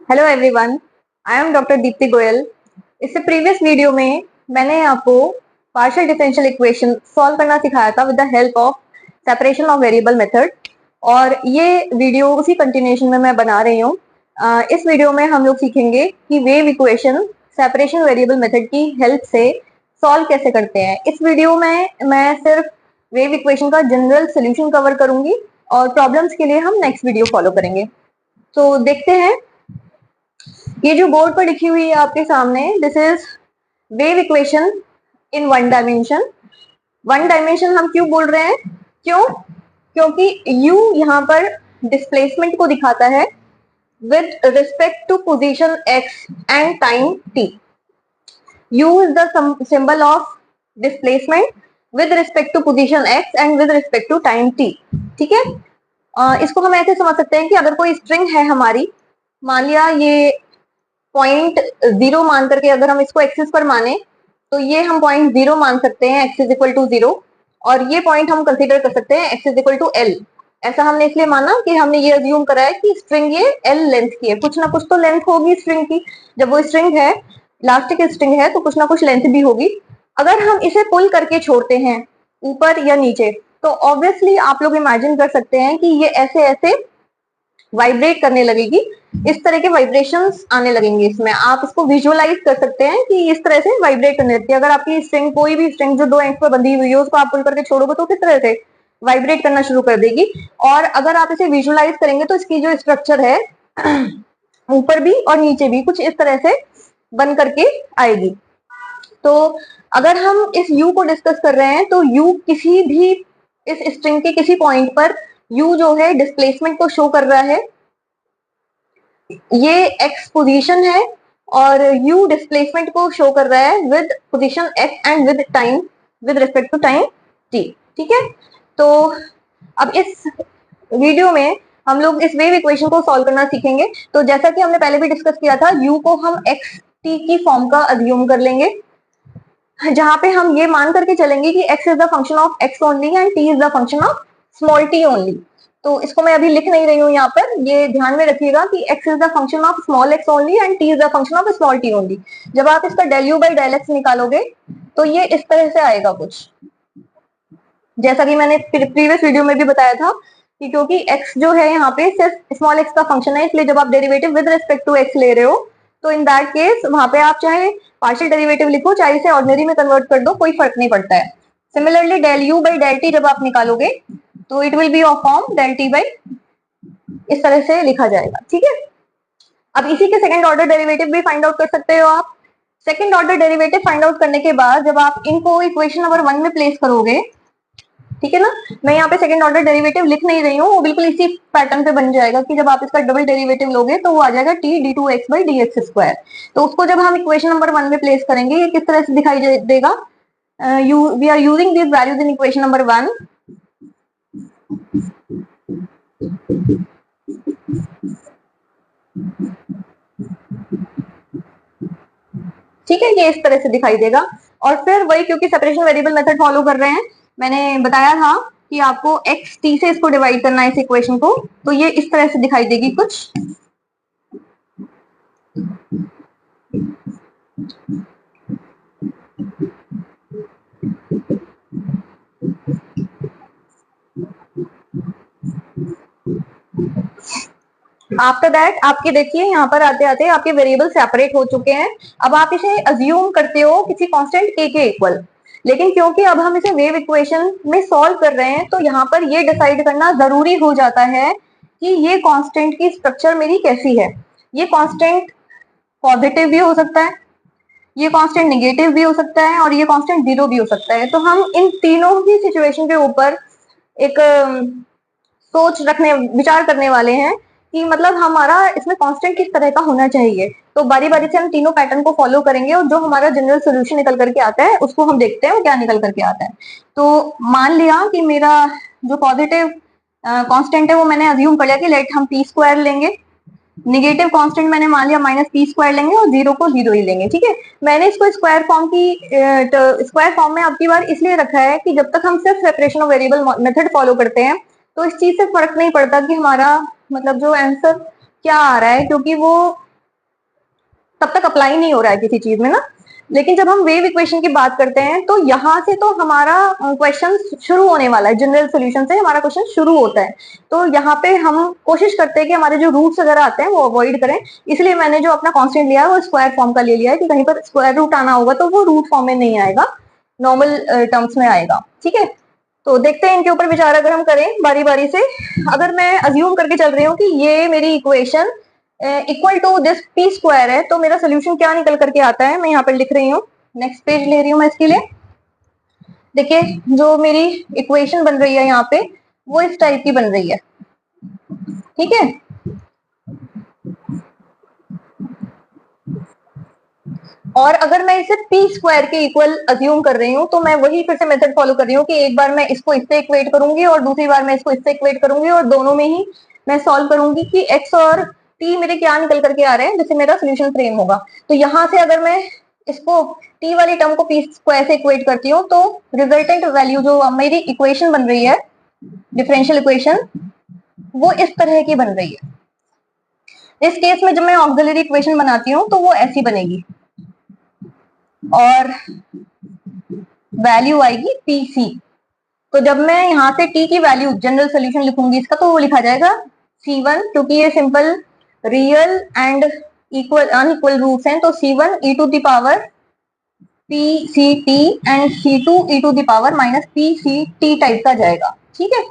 Hello everyone, I am doctor Deepti Goyal. इससे previous video में मैंने आपको पार्शियल डिफरेंशियल इक्वेशन सॉल्व करना सिखाया था with the help of separation of variable method, और ये वीडियो उसी कंटिन्यूएशन में मैं बना रही हूँ। इस वीडियो में हम लोग सीखेंगे कि wave equation separation variable method की हेल्प से सॉल्व कैसे करते हैं। इस वीडियो में मैं सिर्फ वेव इक्वेशन का जनरल सोल्यूशन कवर करूंगी और प्रॉब्लम्स के लिए हम नेक्स्ट वीडियो फॉलो करेंगे। तो देखते हैं, ये जो बोर्ड पर लिखी हुई है आपके सामने, this is wave equation in one dimension. One dimension हम क्यों बोल रहे हैं? क्योंकि u यहाँ पर डिस्प्लेसमेंट को दिखाता है with respect to position x and time t। u is the symbol of displacement with respect to position x and with respect to time t। ठीक है, इसको हम ऐसे समझ सकते हैं कि अगर कोई स्ट्रिंग है हमारी, मान लिया ये पॉइंट 0 मान करके अगर हम इसको एक्सिस पर माने तो ये हम पॉइंट 0 मान सकते हैं, x इज इक्वल टू 0, और ये पॉइंट हम कंसीडर कर सकते हैं x is equal to l। ऐसा हमने इसलिए माना कि हमने ये अज्यूम करा है कि स्ट्रिंग ये l लेंथ की है, कुछ ना कुछ तो लेंथ होगी स्ट्रिंग की। जब वो स्ट्रिंग है, इलास्टिक स्ट्रिंग है, तो कुछ ना कुछ लेंथ भी होगी। अगर हम इसे पुल करके छोड़ते हैं ऊपर या नीचे, तो ऑब्वियसली आप लोग इमेजिन कर सकते हैं कि ये ऐसे ऐसे वाइब्रेट करने लगेगी, इस तरह के वाइब्रेशंस आने लगेंगे इसमें। आप इसको विजुअलाइज कर सकते हैं कि इस तरह से वाइब्रेट करने लगती है। अगर आपकी स्ट्रिंग, कोई भी स्ट्रिंग जो 2 एंड पर बंधी हुई है, उसको आप पुल करके छोड़ोगे तो किस तरह से वाइब्रेट करना शुरू कर देगी। और अगर आप इसे विजुअलाइज करेंगे तो इसकी जो स्ट्रक्चर है ऊपर भी और नीचे भी कुछ इस तरह से बन करके आएगी। तो अगर हम इस u को डिस्कस कर रहे हैं तो u किसी भी इस स्ट्रिंग के किसी पॉइंट पर u जो है डिस्प्लेसमेंट को शो कर रहा है। ये x पोजीशन है और u डिस्प्लेसमेंट को शो कर रहा है with position x and with time, with respect to time t। ठीक है, तो अब इस वीडियो में हम लोग इस वेव इक्वेशन को सॉल्व करना सीखेंगे। तो जैसा कि हमने पहले भी डिस्कस किया था, u को हम x t की फॉर्म का अज्यूम कर लेंगे, जहां पे हम ये मान करके चलेंगे कि x is the function of x only and t is the function of small t only. तो इसको मैं अभी लिख नहीं रही हूँ यहाँ पर, ये ध्यान में रखिएगा कि x is the function of small x only and t is the function of small t only. जब आप इसका del u by del x निकालोगे तो ये इस तरह से आएगा कुछ, जैसा कि मैंने प्रीवियस वीडियो में भी बताया था कि क्योंकि x जो है यहाँ पे सिर्फ स्मॉल x का फंक्शन है, इसलिए जब आप derivative with respect to x ले रहे हो तो इन दैट केस वहां पे आप चाहे पार्शियल डेरिवेटिव लिखो, चाहे इसे ऑर्डिनरी में कन्वर्ट कर दो, कोई फर्क नहीं पड़ता है। Similarly del u by del t जब आप निकालोगे तो it will be of form del t by, इस तरह से लिखा जाएगा। ठीक है, अब इसी के सेकंड ऑर्डर डेरिवेटिव भी फाइंड आउट कर सकते हो आप। Second order derivative find out करने के बाद जब आप इनको इक्वेशन नंबर 1 में प्लेस करोगे, ठीक है ना, मैं यहाँ पे सेकंड ऑर्डर डेरिवेटिव लिख नहीं रही हूँ, वो बिल्कुल इसी पैटर्न पे बन जाएगा कि जब आप इसका डबल डेरिवेटिव लोगे तो वो आ जाएगा t d2x by dx square. तो उसको जब हम इक्वेशन नंबर 1 में प्लेस करेंगे, ये किस तरह से दिखाई देगा? We are using this values in equation number 1। ठीक है, ये इस तरह से दिखाई देगा। और फिर वही, क्योंकि सेपरेशन वेरिएबल मेथड फॉलो कर रहे हैं, मैंने बताया था कि आपको x t से इसको डिवाइड करना है इस इक्वेशन को, तो ये इस तरह से दिखाई देगी कुछ। आफ्टर दैट आपके देखिए यहाँ पर आते आते आपके वेरिएबल सेपरेट हो चुके हैं। अब आप इसे अज्यूम करते हो किसी कांस्टेंट k के इक्वल, लेकिन क्योंकि अब हम इसे वेव इक्वेशन में सॉल्व कर रहे हैं तो यहाँ पर ये डिसाइड करना जरूरी हो जाता है कि ये कांस्टेंट की स्ट्रक्चर मेरी कैसी है। ये कांस्टेंट पॉजिटिव भी हो सकता है, ये कांस्टेंट नेगेटिव भी हो सकता है, और ये कांस्टेंट 0 भी हो सकता है। तो हम इन तीनों ही सिचुएशन के ऊपर एक सोच रखने, विचार करने वाले हैं कि मतलब हमारा इसमें कांस्टेंट किस तरह का होना चाहिए। तो बारी बारी से हम तीनों पैटर्न को फॉलो करेंगे और जो हमारा जनरल सोल्यूशन निकल करके आता है उसको हम देखते हैं वो क्या निकल करके आता है। तो मान लिया कि मेरा जो पॉजिटिव कांस्टेंट है वो मैंने अज्यूम कर लिया कि लेट हम p स्क्वायर लेंगे, निगेटिव कांस्टेंट मैंने मान लिया माइनस p स्क्वायर लेंगे और 0 को 0 ही लेंगे। ठीक है, मैंने इसको स्क्वायर फॉर्म की स्क्वायर फॉर्म में आपकी बार इसलिए रखा है कि जब तक हम सिर्फ separation of variable method follow करते हैं तो इस चीज से फर्क नहीं पड़ता कि हमारा मतलब जो आंसर क्या आ रहा है, क्योंकि वो तब तक अप्लाई नहीं हो रहा है किसी चीज में ना। लेकिन जब हम वेव इक्वेशन की बात करते हैं तो यहाँ से तो हमारा क्वेश्चन शुरू होने वाला है, जनरल सॉल्यूशन से हमारा क्वेश्चन शुरू होता है। तो यहाँ पे हम कोशिश करते हैं कि हमारे जो रूट्स वगैरह आते हैं वो अवॉइड करें। इसलिए मैंने जो अपना कांस्टेंट लिया है वो स्क्वायर फॉर्म का ले लिया है कि कहीं पर स्क्वायर रूट आना होगा तो वो रूट फॉर्म में नहीं आएगा, नॉर्मल टर्म्स में आएगा। ठीक है, तो देखते हैं इनके ऊपर विचार अगर हम करें बारी बारी से। अगर मैं अज्यूम करके चल रही हूँ कि ये मेरी equation equal to this P square है, तो मेरा सोल्यूशन क्या निकल करके आता है, मैं यहाँ पर लिख रही हूँ। नेक्स्ट पेज ले रही हूँ मैं इसके लिए। देखिए जो मेरी इक्वेशन बन रही है यहाँ पे वो इस टाइप की बन रही है। ठीक है, और अगर मैं इसे पी स्क्वायर के इक्वल अज्यूम कर रही हूँ तो मैं वही फिर से मेथड फॉलो कर रही हूँ कि एक बार मैं इसको इससे इक्वेट करूंगी और दूसरी बार मैं इसको इससे इक्वेट करूंगी और दोनों में ही मैं सॉल्व करूंगी कि एक्स और टी मेरे क्या निकल करके आ रहे हैं, जिससे मेरा सोल्यूशन फ्रेम होगा। तो यहाँ से अगर मैं इसको टी वाली टर्म को पी स्क्वायर से इक्वेट करती हूँ तो रिजल्टेंट वैल्यू जो मेरी इक्वेशन बन रही है, डिफरेंशियल इक्वेशन, वो इस तरह की बन रही है। इस केस में जब मैं ऑक्सिलरी इक्वेशन बनाती हूँ तो वो ऐसी बनेगी और वैल्यू आएगी पीसी। तो जब मैं यहाँ से टी की वैल्यू जनरल सोल्यूशन लिखूंगी इसका तो वो लिखा जाएगा C1, क्योंकि ये simple real and equal unequal roots हैं, तो C1 e to the power P C T and C2 e to the power minus P C T type का जाएगा। ठीक है,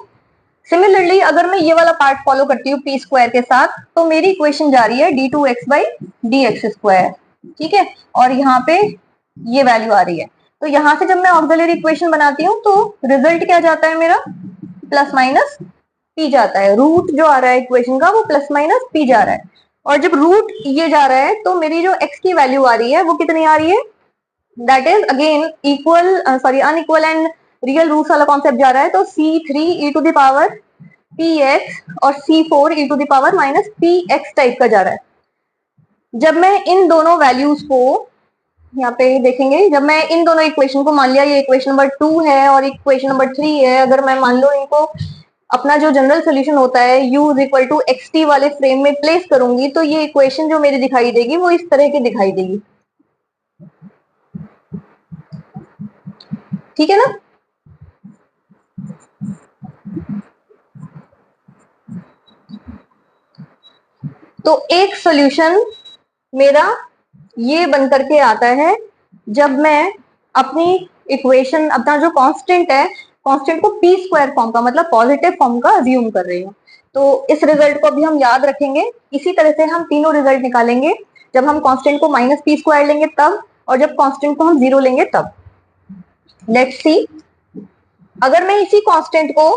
सिमिलरली अगर मैं ये वाला पार्ट फॉलो करती हूँ पी स्क्वायर के साथ तो मेरी इक्वेशन जा रही है d2x by D x square. ठीक है, और यहाँ पे ये वैल्यू आ रही है। तो यहाँ से जब मैं ऑक्सिलरी इक्वेशन बनाती हूँ तो रिजल्ट क्या जाता है मेरा, प्लस माइनस पी जाता है। रूट जो आ रहा है इक्वेशन का वो प्लस माइनस पी जा रहा है, और जब रूट ये जा रहा है तो मेरी जो एक्स की वैल्यू आ रही है वो कितनी आ रही है, that is again equal sorry unequal and real roots वाला कॉन्सेप्ट जा रहा है। तो C3 e to the power P X और C4 e to the power minus P X type का जा रहा है। जब मैं इन दोनों वैल्यूज को यहाँ पे देखेंगे, जब मैं इन दोनों इक्वेशन को, मान लिया ये इक्वेशन नंबर 2 है और इक्वेशन नंबर 3 है, अगर मैं मान लो इनको अपना जो जनरल सोल्यूशन होता है u is equal to X T वाले फ्रेम में प्लेस करूंगी तो ये इक्वेशन जो मेरी दिखाई देगी वो इस तरह की दिखाई देगी। ठीक है ना। तो एक सॉल्यूशन मेरा ये बन करके आता है जब मैं अपनी इक्वेशन, अपना जो कांस्टेंट है, कांस्टेंट को पी स्क्वायर फॉर्म का मतलब पॉजिटिव फॉर्म का अज्यूम कर रही हूँ। तो इस रिजल्ट को अभी हम याद रखेंगे। इसी तरह से हम तीनों रिजल्ट निकालेंगे, जब हम कांस्टेंट को माइनस पी स्क्वायर लेंगे तब, और जब कांस्टेंट को हम 0 लेंगे तब। लेट्स सी, अगर मैं इसी कांस्टेंट को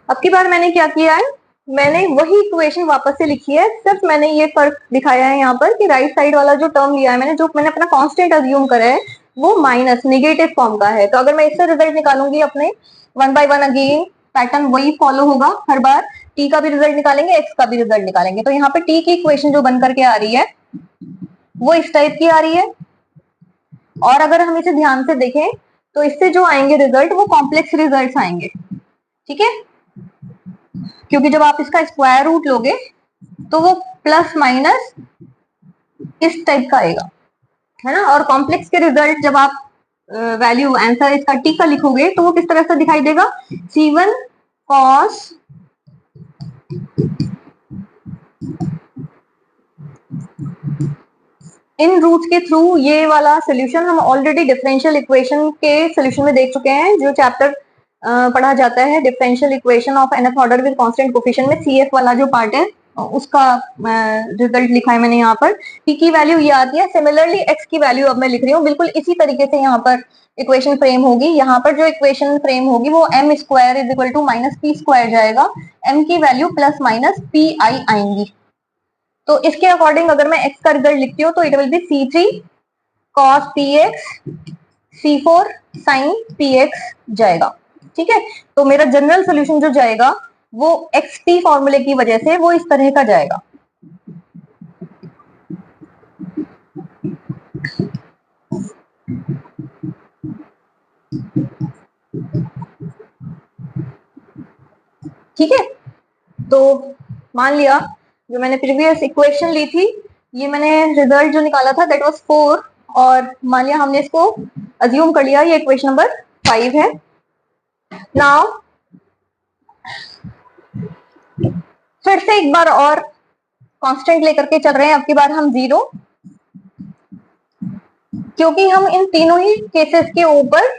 अब की बार मैंने क्या किया है, मैंने वही इक्वेशन वापस से लिखी है, सिर्फ मैंने ये फर्क दिखाया है यहाँ पर कि राइट साइड वाला जो टर्म लिया है मैंने, जो मैंने अपना कांस्टेंट अज्यूम करा है वो माइनस नेगेटिव फॉर्म का है। तो अगर मैं इससे रिजल्ट निकालूंगी अपने one by one, again pattern वही फॉलो होगा, हर बार टी का भी रिजल्ट निकालेंगे, एक्स का भी रिजल्ट निकालेंगे। तो यहाँ पे टी की इक्वेशन जो बन करके आ रही है वो इस टाइप की आ रही है, और अगर हम इसे ध्यान से देखें तो इससे जो आएंगे रिजल्ट वो कॉम्प्लेक्स रिजल्ट आएंगे। ठीक है, क्योंकि जब आप इसका स्क्वायर रूट लोगे तो वो प्लस माइनस इस टाइप का आएगा, है ना। और कॉम्प्लेक्स के रिजल्ट जब आप वैल्यू आंसर इसका टी का लिखोगे तो वो किस तरह से दिखाई देगा, C1 cos इन रूट्स के थ्रू। ये वाला सोल्यूशन हम ऑलरेडी डिफरेंशियल इक्वेशन के सोल्यूशन में देख चुके हैं, जो चैप्टर पढ़ा जाता है differential equation of nth order with constant coefficient में, CF वाला जो पार्ट है उसका रिजल्ट लिखा है मैंने यहाँ पर। टी की वैल्यू ये आती है, सिमिलरली एक्स की वैल्यू अब मैं लिख रही हूँ बिल्कुल इसी तरीके से। यहाँ पर इक्वेशन फ्रेम होगी, यहाँ पर जो इक्वेशन फ्रेम होगी वो M square is equal to minus P square जाएगा, एम की value plus minus P I आएंगी। तो इसके अकॉर्डिंग अगर मैं x का रिजल्ट लिखती हूँ तो it will be C3 cos px C4 sin px जाएगा। ठीक है, तो मेरा जनरल सोल्यूशन जो जाएगा वो xt फॉर्मूले की वजह से वो इस तरह का जाएगा। ठीक है, तो मान लिया जो मैंने प्रीवियस इक्वेशन ली थी, ये मैंने रिजल्ट जो निकाला था दैट वाज 4, और मान लिया हमने इसको अज्यूम कर लिया ये इक्वेशन नंबर 5 है। नाउ फिर से एक बार और कांस्टेंट लेकर के चल रहे हैं, अब की बार हम 0, क्योंकि हम इन तीनों ही केसेस के ऊपर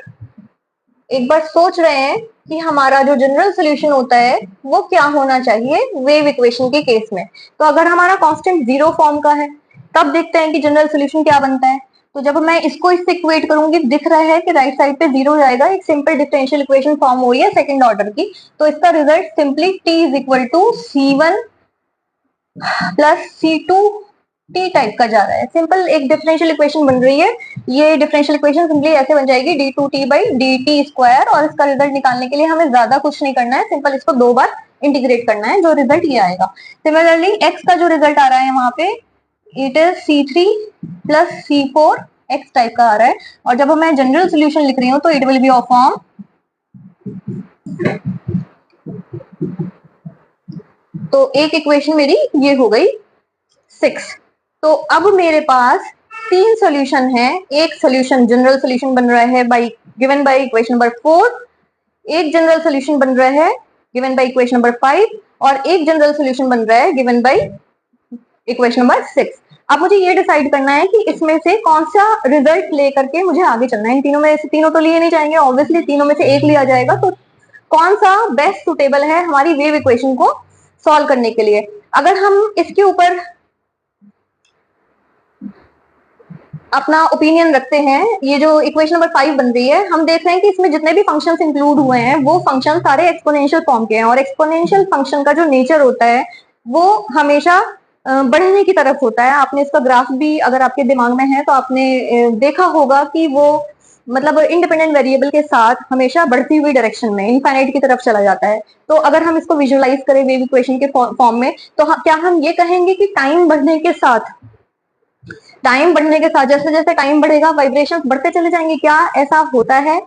एक बार सोच रहे हैं कि हमारा जो जनरल सोल्यूशन होता है वो क्या होना चाहिए वेव इक्वेशन के केस में। तो अगर हमारा कांस्टेंट 0 फॉर्म का है तब देखते हैं कि जनरल सोल्यूशन क्या बनता है। तो जब मैं इसको इससे इक्वेट करूंगी, दिख रहा है कि राइट साइड पे 0 जाएगा, एक सिंपल डिफरेंशियल इक्वेशन फॉर्म हो रही है सेकंड ऑर्डर की। तो इसका result simply t is equal to C1 plus C2 T type का जा रहा है। सिंपल एक डिफरेंशियल इक्वेशन बन रही है। ये डिफरेंशियल इक्वेशन सिंपली ऐसे बन जाएगी d2t बाई dt स्क्वायर, और इसका रिजल्ट निकालने के लिए हमें ज्यादा कुछ नहीं करना है, सिंपल इसको 2 बार इंटीग्रेट करना है, जो रिजल्ट ये आएगा। सिमिलरली x का जो रिजल्ट आ रहा है वहां पे it is C3 plus C4 x type का आ रहा है, और जब मैं जनरल सोल्यूशन लिख रही हूँ तो it will be of form, तो एक इक्वेशन मेरी ये हो गई 6। तो अब मेरे पास 3 सॉल्यूशन है। एक सॉल्यूशन जनरल सॉल्यूशन बन रहा है bye given by equation number 4, एक जनरल सॉल्यूशन बन रहा है गिवन बाय इक्वेशन नंबर 5, और एक जनरल सॉल्यूशन बन रहा है गिवन बाय इक्वेशन नंबर 6। अब मुझे ये डिसाइड करना है कि इसमें से कौन सा रिजल्ट लेकर के मुझे आगे चलना है। इन तीनों में से तीनों तो लिए नहीं जाएंगे, ऑब्वियसली तीनों में से एक लिया जाएगा। तो कौन सा बेस्ट सुटेबल है हमारी वेव इक्वेशन को सॉल्व करने के लिए। अगर हम इसके ऊपर अपना ओपिनियन रखते हैं, ये जो इक्वेशन नंबर 5 बन रही है, हम देख रहे हैं कि इसमें जितने भी फंक्शंस इंक्लूड हुए हैं वो फंक्शन सारे एक्सपोनेंशियल फॉर्म के हैं, और एक्सपोनेंशियल फंक्शन का जो नेचर होता है वो हमेशा बढ़ने की तरफ होता है। आपने इसका ग्राफ भी अगर आपके दिमाग में है तो आपने देखा होगा कि वो मतलब इंडिपेंडेंट वेरिएबल के साथ हमेशा बढ़ती हुई डायरेक्शन में इनफाइनाइट की तरफ चला जाता है। तो अगर हम इसको विजुअलाइज करें वेव इक्वेशन के फॉर्म में, तो क्या हम ये कहेंगे कि टाइम बढ़ने के साथ जैसे जैसे टाइम बढ़ेगा वाइब्रेशंस बढ़ते चले जाएंगे? क्या ऐसा होता है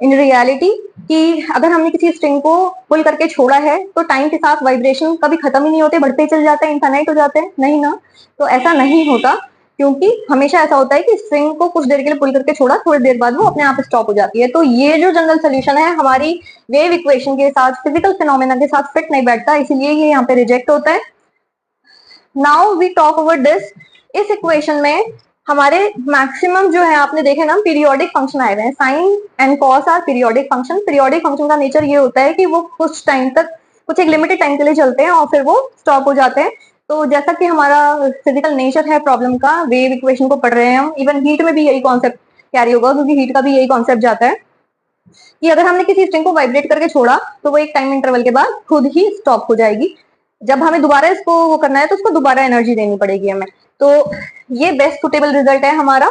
इन रियलिटी कि अगर हमने किसी स्ट्रिंग को पुल करके छोड़ा है तो टाइम के साथ वाइब्रेशन कभी खत्म ही नहीं होते, बढ़ते चले जाते हैं, इनफाइनाइट हो जाते हैं? नहीं ना। तो ऐसा नहीं होता, क्योंकि हमेशा ऐसा होता है कि स्ट्रिंग को कुछ देर के लिए पुल करके छोड़ा, थोड़ी देर बाद वो अपने आप स्टॉप हो जाती है। तो ये जो जनरल सोल्यूशन है हमारी वेव इक्वेशन के साथ, फिजिकल फिनोमेना के साथ फिट नहीं बैठता, इसीलिए ये यहाँ पे रिजेक्ट होता है। Now we talk about this. इस इक्वेशन में हमारे मैक्सिमम जो है, आपने देखे ना पीरियोडिक फंक्शन आए हुए हैं, sine and cos are periodic function. Periodic function का नेचर ये होता है कि वो कुछ टाइम तक, कुछ एक लिमिटेड टाइम के लिए चलते हैं और फिर वो स्टॉप हो जाते हैं। तो जैसा कि हमारा फिजिकल नेचर है प्रॉब्लम का, वेव इक्वेशन को पढ़ रहे हैं हम, इवन हीट में भी यही कॉन्सेप्ट कैरी होगा, क्योंकि हीट का भी यही कॉन्सेप्ट जाता है कि अगर हमने किसी स्ट्रिंग को वाइब्रेट करके छोड़ा तो वो एक टाइम इंटरवल के बाद खुद ही स्टॉप हो जाएगी। जब हमें दोबारा इसको वो करना है तो उसको दोबारा एनर्जी देनी पड़ेगी हमें। तो ये बेस्ट सुटेबल रिजल्ट है हमारा।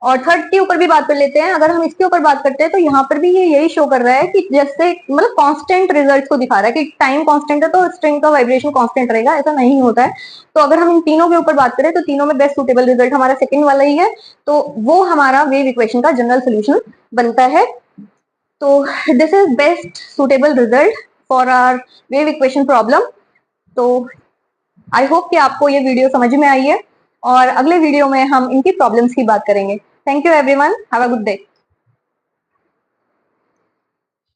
और थर्ड के ऊपर भी बात कर लेते हैं। अगर हम इसके ऊपर बात करते हैं तो यहाँ पर भी ये यही शो कर रहा है कि जैसे मतलब कांस्टेंट रिजल्ट को दिखा रहा है कि टाइम कांस्टेंट है तो स्ट्रिंग का वाइब्रेशन कांस्टेंट रहेगा, ऐसा नहीं होता है। तो अगर हम इन तीनों के ऊपर बात करें तो तीनों में बेस्ट सुटेबल रिजल्ट हमारा सेकंड वाला ही है, तो वो हमारा वेव इक्वेशन का जनरल सोल्यूशन बनता है। तो this is best suitable result for our wave equation problem. तो आई होप कि आपको ये वीडियो समझ में आई है, और अगले वीडियो में हम इनकी प्रॉब्लम्स की बात करेंगे। Thank you everyone, have a good day.